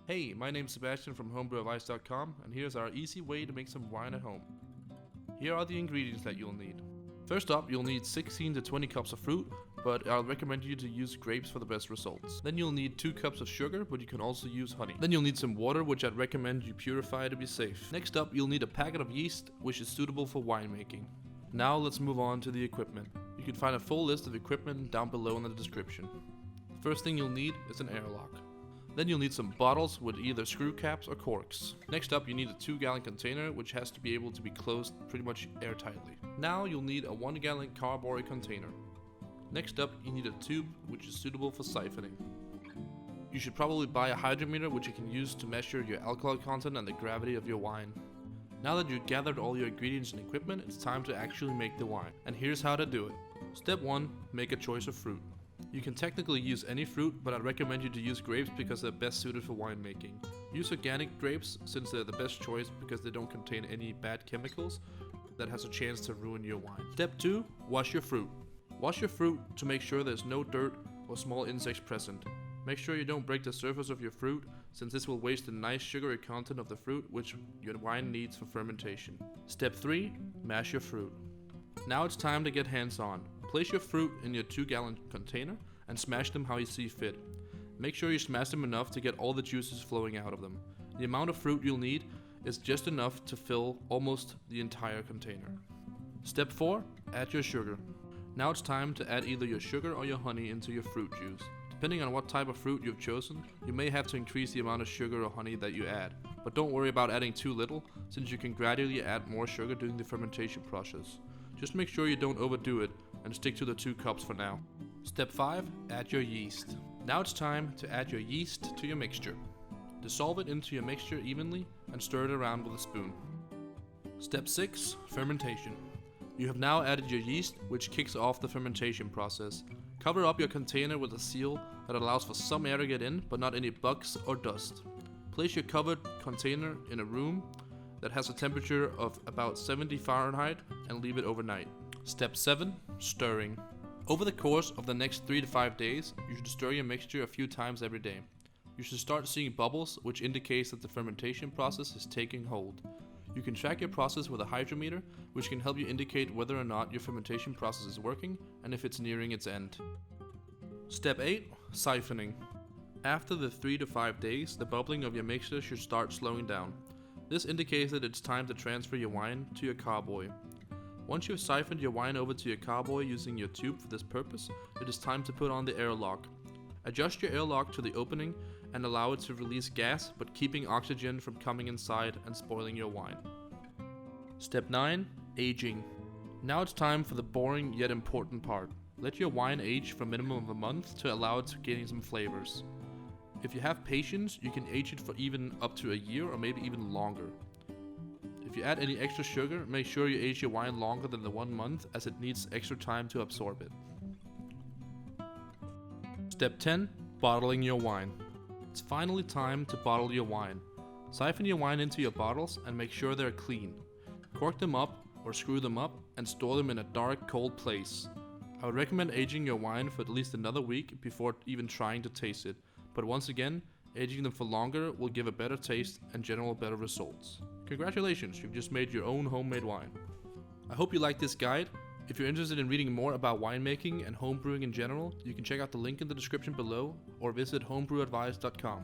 Hey, my name's Sebastian from HomeBrewAdvice.com, and here's our easy way to make some wine at home. Here are the ingredients that you'll need. First up, you'll need 16 to 20 cups of fruit, but I'll recommend you to use grapes for the best results. Then you'll need 2 cups of sugar, but you can also use honey. Then you'll need some water, which I'd recommend you purify to be safe. Next up, you'll need a packet of yeast, which is suitable for winemaking. Now let's move on to the equipment. You can find a full list of equipment down below in the description. First thing you'll need is an airlock. Then you'll need some bottles with either screw caps or corks. Next up, you need a 2-gallon container, which has to be able to be closed pretty much airtightly. Now you'll need a 1-gallon Carboy Container. Next up, you need a tube, which is suitable for siphoning. You should probably buy a Hydrometer, which you can use to measure your alcohol content and the gravity of your wine. Now that you've gathered all your ingredients and equipment, it's time to actually make the wine. And here's how to do it. Step 1, make a choice of fruit. You can technically use any fruit, but I'd recommend you to use grapes because they're best suited for winemaking. Use organic grapes since they're the best choice because they don't contain any bad chemicals that has a chance to ruin your wine. Step 2, wash your fruit. Wash your fruit to make sure there's no dirt or small insects present. Make sure you don't break the surface of your fruit since this will waste the nice sugary content of the fruit which your wine needs for fermentation. Step 3, mash your fruit. Now it's time to get hands-on. Place your fruit in your 2-gallon container and smash them how you see fit. Make sure you smash them enough to get all the juices flowing out of them. The amount of fruit you'll need is just enough to fill almost the entire container. Step 4, add your sugar. Now it's time to add either your sugar or your honey into your fruit juice. Depending on what type of fruit you've chosen, you may have to increase the amount of sugar or honey that you add. But don't worry about adding too little, since you can gradually add more sugar during the fermentation process. Just make sure you don't overdo it and stick to the 2 cups for now. Step 5, add your yeast. Now it's time to add your yeast to your mixture. Dissolve it into your mixture evenly and stir it around with a spoon. Step 6, fermentation. You have now added your yeast, which kicks off the fermentation process. Cover up your container with a seal that allows for some air to get in, but not any bugs or dust. Place your covered container in a room that has a temperature of about 70 Fahrenheit and leave it overnight. Step 7, stirring. Over the course of the next 3 to 5 days, you should stir your mixture a few times every day. You should start seeing bubbles, which indicates that the fermentation process is taking hold. You can track your process with a hydrometer, which can help you indicate whether or not your fermentation process is working and if it's nearing its end. Step 8, siphoning. After the 3 to 5 days, the bubbling of your mixture should start slowing down. This indicates that it's time to transfer your wine to your carboy. Once you've siphoned your wine over to your carboy using your tube for this purpose, it is time to put on the airlock. Adjust your airlock to the opening and allow it to release gas, but keeping oxygen from coming inside and spoiling your wine. Step 9, aging. Now it's time for the boring yet important part. Let your wine age for a minimum of a month to allow it to gain some flavors. If you have patience, you can age it for even up to a year or maybe even longer. If you add any extra sugar, make sure you age your wine longer than the 1 month as it needs extra time to absorb it. Step 10, bottling your wine. It's finally time to bottle your wine. Siphon your wine into your bottles and make sure they're clean. Cork them up or screw them up and store them in a dark, cold place. I would recommend aging your wine for at least another week before even trying to taste it. But once again, aging them for longer will give a better taste and general better results. Congratulations, you've just made your own homemade wine. I hope you liked this guide. If you're interested in reading more about winemaking and homebrewing in general, you can check out the link in the description below or visit HomeBrewAdvice.com.